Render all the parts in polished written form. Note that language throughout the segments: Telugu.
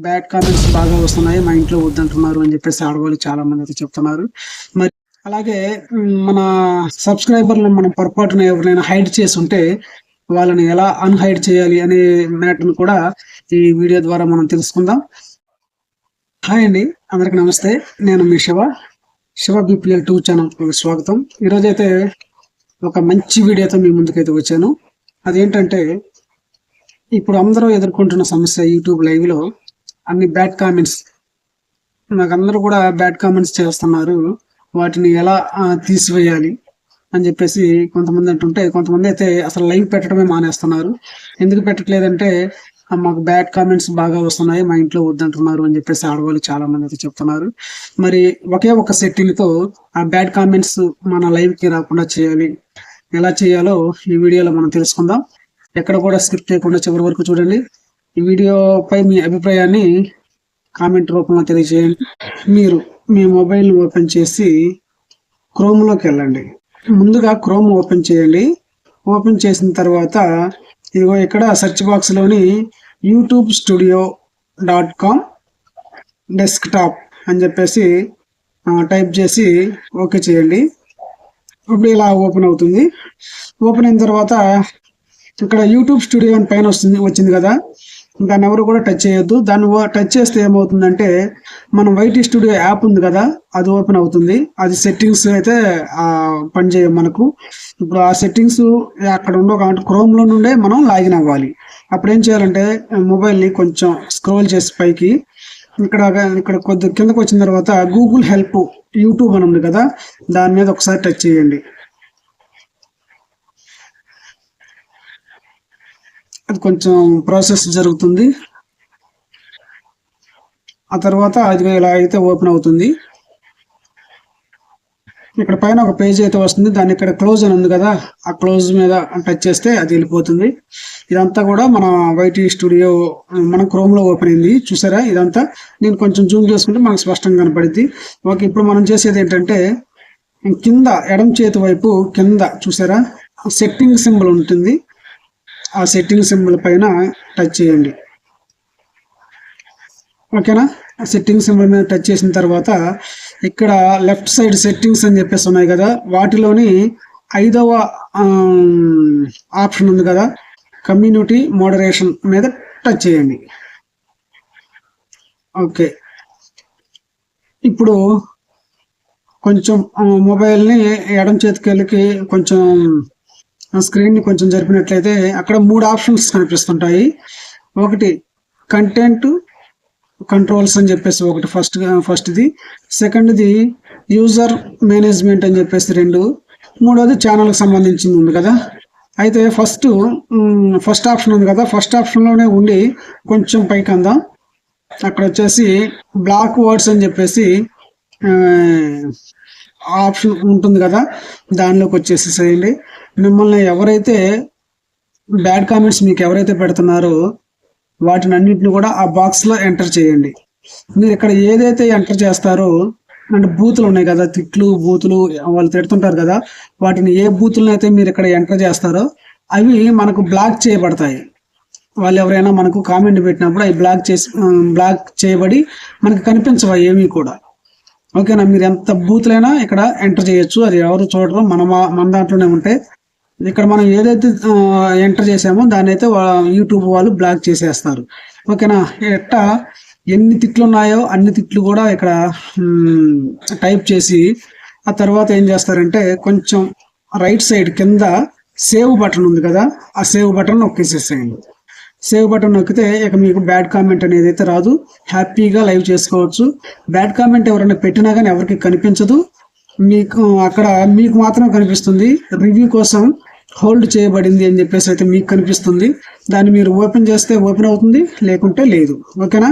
బ్యాడ్ కామెంట్స్ బాగా వస్తున్నాయి, మా ఇంట్లో వద్దంటున్నారు అని చెప్పేసి ఆడవాళ్ళు చాలా మంది అయితే చెప్తున్నారు. మరి అలాగే మన సబ్స్క్రైబర్లను మనం పొరపాటున ఎవరైనా హైడ్ చేసి ఉంటే వాళ్ళని ఎలా అన్హైడ్ చేయాలి అనే మ్యాటర్ని కూడా ఈ వీడియో ద్వారా మనం తెలుసుకుందాం. హాయ్ అండి, అందరికి నమస్తే. నేను మీ శివ బీపీఎల్ 2 ఛానల్ స్వాగతం. ఈరోజైతే ఒక మంచి వీడియోతో మీ ముందుకైతే వచ్చాను. అదేంటంటే, ఇప్పుడు అందరూ ఎదుర్కొంటున్న సమస్య యూట్యూబ్ లైవ్ లో అన్ని బ్యాడ్ కామెంట్స్. నాకు అందరూ కూడా బ్యాడ్ కామెంట్స్ చేస్తున్నారు, వాటిని ఎలా తీసివేయాలి అని చెప్పేసి కొంతమంది అంటుంటే, కొంతమంది అయితే అసలు లైవ్ పెట్టడమే మానేస్తున్నారు. ఎందుకు పెట్టట్లేదంటే, మాకు బ్యాడ్ కామెంట్స్ బాగా వస్తున్నాయి, మా ఇంట్లో వద్దంటున్నారు అని చెప్పేసి ఆడవాళ్ళు చాలా మంది అయితే చెప్తున్నారు. మరి ఒకే ఒక సెట్టింగ్ తో ఆ బ్యాడ్ కామెంట్స్ మన లైవ్ కి రాకుండా చేయాలి. ఎలా చేయాలో ఈ వీడియోలో మనం తెలుసుకుందాం. ఎక్కడ కూడా స్కిప్ చేయకుండా చివరి వరకు చూడండి. ఈ వీడియోపై మీ అభిప్రాయాన్ని కామెంట్ రూపంలో తెలియజేయండి. మీరు మీ మొబైల్ ఓపెన్ చేసి క్రోమ్లోకి వెళ్ళండి. ముందుగా క్రోమ్ ఓపెన్ చేయండి. ఓపెన్ చేసిన తర్వాత ఇదిగో ఇక్కడ సెర్చ్ బాక్స్లోని youtubstudio.com డెస్క్టాప్ అని చెప్పేసి టైప్ చేసి ఓకే చేయండి. ఇప్పుడు ఇలా ఓపెన్ అవుతుంది. ఓపెన్ అయిన తర్వాత ఇక్కడ యూట్యూబ్ స్టూడియో అని పైన వచ్చింది కదా, దాన్ని ఎవరు కూడా టచ్ చేయొద్దు. దాన్ని టచ్ చేస్తే ఏమవుతుందంటే, మనం వైటీ స్టూడియో యాప్ ఉంది కదా, అది ఓపెన్ అవుతుంది. అది సెట్టింగ్స్ అయితే పనిచేయం మనకు. ఇప్పుడు ఆ సెట్టింగ్స్ అక్కడ ఉండవు కాబట్టి క్రోమ్లో నుండే మనం లాగిన్ అవ్వాలి. అప్పుడు ఏం చేయాలంటే, మొబైల్ని కొంచెం స్క్రోల్ చేసి పైకి ఇక్కడ కొద్ది కిందకు వచ్చిన తర్వాత గూగుల్ హెల్ప్ యూట్యూబ్ అని ఉంది కదా, దాని మీద ఒకసారి టచ్ చేయండి. అది కొంచెం ప్రాసెస్ జరుగుతుంది. ఆ తర్వాత అది ఇలా అయితే ఓపెన్ అవుతుంది. ఇక్కడ పైన ఒక పేజ్ అయితే వస్తుంది, దాన్ని ఇక్కడ క్లోజ్ అని ఉంది కదా, ఆ క్లోజ్ మీద టచ్ చేస్తే అది వెళ్ళిపోతుంది. ఇదంతా కూడా మన వైటీ స్టూడియో మన క్రోమ్లో ఓపెన్ అయింది. చూసారా ఇదంతా? నేను కొంచెం జూమ్ చేసుకుంటే మనకు స్పష్టంగా కనపడుద్ది. ఓకే, ఇప్పుడు మనం చేసేది ఏంటంటే, కింద ఎడం చేతి వైపు కింద చూసారా సెట్టింగ్ సింబల్ ఉంటుంది, ఆ సెట్టింగ్ సింబల్ పైన టచ్ చేయండి. ఓకేనా? ఆ సెట్టింగ్ సింబల్ మీద టచ్ చేసిన తర్వాత ఇక్కడ లెఫ్ట్ సైడ్ సెట్టింగ్స్ అని చెప్పేసి ఉన్నాయి కదా, వాటిలోని 5వ ఆప్షన్ ఉంది కదా, కమ్యూనిటీ మోడరేషన్ మీద టచ్ చేయండి. ఓకే, ఇప్పుడు కొంచెం మొబైల్ని ఎడం చేతికి కొంచెం స్క్రీన్ని కొంచెం జరిపినట్లయితే అక్కడ 3 ఆప్షన్స్ కనిపిస్తుంటాయి. ఒకటి కంటెంట్ కంట్రోల్స్ అని చెప్పేసి ఒకటి ఫస్ట్ది, సెకండ్ది యూజర్ మేనేజ్మెంట్ అని చెప్పేసి 2, మూడోది ఛానల్కి సంబంధించింది ఉంది కదా. అయితే ఫస్ట్ ఆప్షన్ ఉంది కదా, ఫస్ట్ ఆప్షన్లోనే ఉండి కొంచెం పైకి అందాం. అక్కడ వచ్చేసి బ్లాక్ వర్డ్స్ అని చెప్పేసి ఆప్షన్ ఉంటుంది కదా, దానిలోకి వచ్చేసేయండి. మిమ్మల్ని ఎవరైతే బ్యాడ్ కామెంట్స్ మీకు ఎవరైతే పెడుతున్నారో వాటిని అన్నింటిని కూడా ఆ బాక్స్లో ఎంటర్ చేయండి. మీరు ఇక్కడ ఏదైతే ఎంటర్ చేస్తారో, అంటే బూతులు ఉన్నాయి కదా, బూతులు వాళ్ళు తిడుతుంటారు కదా, వాటిని ఏ బూతులను అయితే మీరు ఇక్కడ ఎంటర్ చేస్తారో అవి మనకు బ్లాక్ చేయబడతాయి. వాళ్ళు ఎవరైనా మనకు కామెంట్ పెట్టినప్పుడు అవి బ్లాక్ చేయబడి మనకు కనిపించవు ఏమీ కూడా. ఓకేనా? మీరు ఎంత బూతులైనా ఇక్కడ ఎంటర్ చేయొచ్చు, అది ఎవరు చూడరు, మన దాంట్లోనే ఉంటాయి. ఇక్కడ మనం ఏదైతే ఎంటర్ చేసామో దాన్ని అయితే యూట్యూబ్ వాళ్ళు బ్లాక్ చేసేస్తారు. ఓకేనా? ఎన్ని తిట్లు ఉన్నాయో అన్ని తిట్లు కూడా ఇక్కడ టైప్ చేసి ఆ తర్వాత ఏం చేస్తారంటే, కొంచెం రైట్ సైడ్ కింద సేవ్ బటన్ ఉంది కదా, ఆ సేవ్ బటన్ నొక్కేసేసేయండి. సేవ్ బటన్ నొక్కితే ఇక మీకు బ్యాడ్ కామెంట్ అనేది అయితే రాదు, హ్యాపీగా లైవ్ చేసుకోవచ్చు. బ్యాడ్ కామెంట్ ఎవరైనా పెట్టినా కానీ ఎవరికి కనిపించదు, అక్కడ మీకు మాత్రం కనిపిస్తుంది. రివ్యూ కోసం హోల్డ్ చేయబడింది అని చెప్పేసి అయితే మీకు కనిపిస్తుంది. దాన్ని మీరు ఓపెన్ చేస్తే ఓపెన్ అవుతుంది, లేకుంటే లేదు. ఓకేనా?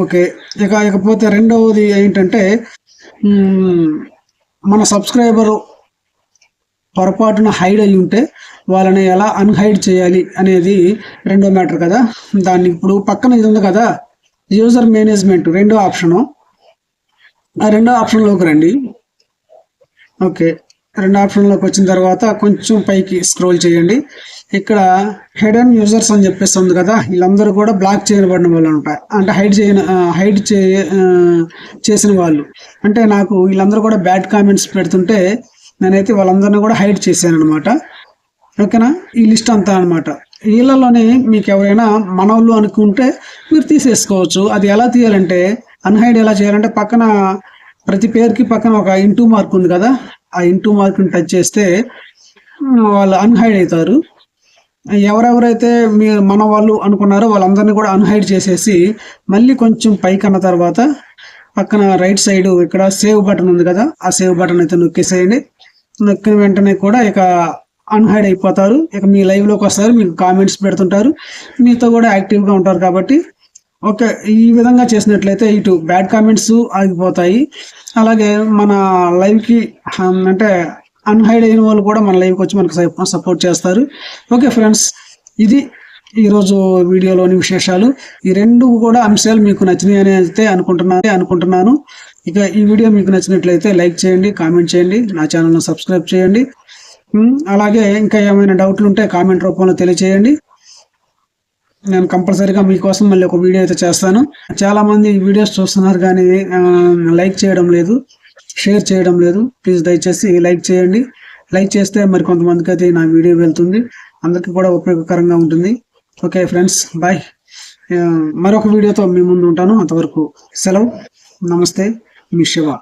ఓకే, ఇకపోతే రెండవది ఏంటంటే, మన సబ్స్క్రైబర్ పొరపాటున హైడ్ అయి ఉంటే వాళ్ళని ఎలా అన్హైడ్ చేయాలి అనేది రెండో మ్యాటర్ కదా. దాన్ని ఇప్పుడు పక్కన ఇది ఉంది కదా, యూజర్ మేనేజ్మెంట్ రెండో ఆప్షను, ఆ రెండో ఆప్షన్లోకి రండి. ఓకే, రెండు ఆప్షన్లోకి వచ్చిన తర్వాత కొంచెం పైకి స్క్రోల్ చేయండి. ఇక్కడ హిడెన్ యూజర్స్ అని చెప్పేసి ఉంది కదా, వీళ్ళందరూ కూడా బ్లాక్ చేయబడిన వాళ్ళు ఉంటాయి, అంటే హైడ్ చేసిన వాళ్ళు. అంటే నాకు వీళ్ళందరూ కూడా బ్యాడ్ కామెంట్స్ పెడుతుంటే నేనైతే వాళ్ళందరినీ కూడా హైడ్ చేశాను అనమాట. ఓకేనా, ఈ లిస్ట్ అంతా అనమాట. వీళ్ళలోనే మీకు ఎవరైనా మనోళ్ళు అనుకుంటే మీరు తీసేసుకోవచ్చు. అది ఎలా తీయాలంటే, అన్హైడ్ ఎలా చేయాలంటే, పక్కన ప్రతి పేరుకి పక్కన ఒక ఇంటూ మార్క్ ఉంది కదా, ఆ ఇంటూ మార్క్ని టచ్ చేస్తే వాళ్ళు అన్హైడ్ అవుతారు. ఎవరెవరైతే మీరు మన వాళ్ళు అనుకున్నారో వాళ్ళందరినీ కూడా అన్హైడ్ చేసేసి మళ్ళీ కొంచెం పైకి అన్న తర్వాత పక్కన రైట్ సైడ్ ఇక్కడ సేవ్ బటన్ ఉంది కదా, ఆ సేవ్ బటన్ అయితే నొక్కేసేయండి. నొక్కిన వెంటనే కూడా ఇక అన్హైడ్ అయిపోతారు. ఇక మీ లైవ్లోకి వస్తారు, మీకు కామెంట్స్ పెడుతుంటారు, మీతో కూడా యాక్టివ్గా ఉంటారు. కాబట్టి ఓకే, ఈ విధంగా చేసినట్లయితే ఇటు బ్యాడ్ కామెంట్స్ ఆగిపోతాయి, అలాగే మన లైవ్కి అంటే అన్హైడ్ అయిన వాళ్ళు కూడా మన లైవ్కి వచ్చి మనకు సపోర్ట్ చేస్తారు. ఓకే ఫ్రెండ్స్, ఇది ఈరోజు వీడియోలోని విశేషాలు. ఈ రెండు కూడా అంశాలు మీకు నచ్చినాయి అని అయితే అనుకుంటున్నాను. ఇక ఈ వీడియో మీకు నచ్చినట్లయితే లైక్ చేయండి, కామెంట్ చేయండి, నా ఛానల్ను సబ్స్క్రైబ్ చేయండి. అలాగే ఇంకా ఏమైనా డౌట్లు ఉంటే కామెంట్ రూపంలో తెలియచేయండి. నేను కంపల్సరీగా మీకోసం మళ్ళీ ఒక వీడియో అయితే చేస్తాను. చాలా మంది ఈ వీడియోస్ చూస్తున్నారు కానీ లైక్ చేయడం లేదు, షేర్ చేయడం లేదు. ప్లీజ్ దయచేసి లైక్ చేయండి. లైక్ చేస్తే మరి కొంతమందికి అయితే నా వీడియో వెళ్తుంది, అందరికీ కూడా ఉపయోగకరంగా ఉంటుంది. Okay friends, bye. మరొక వీడియోతో మీ ముందు ఉంటాను. అంతవరకు సెలవు. నమస్తే, మీ శివ.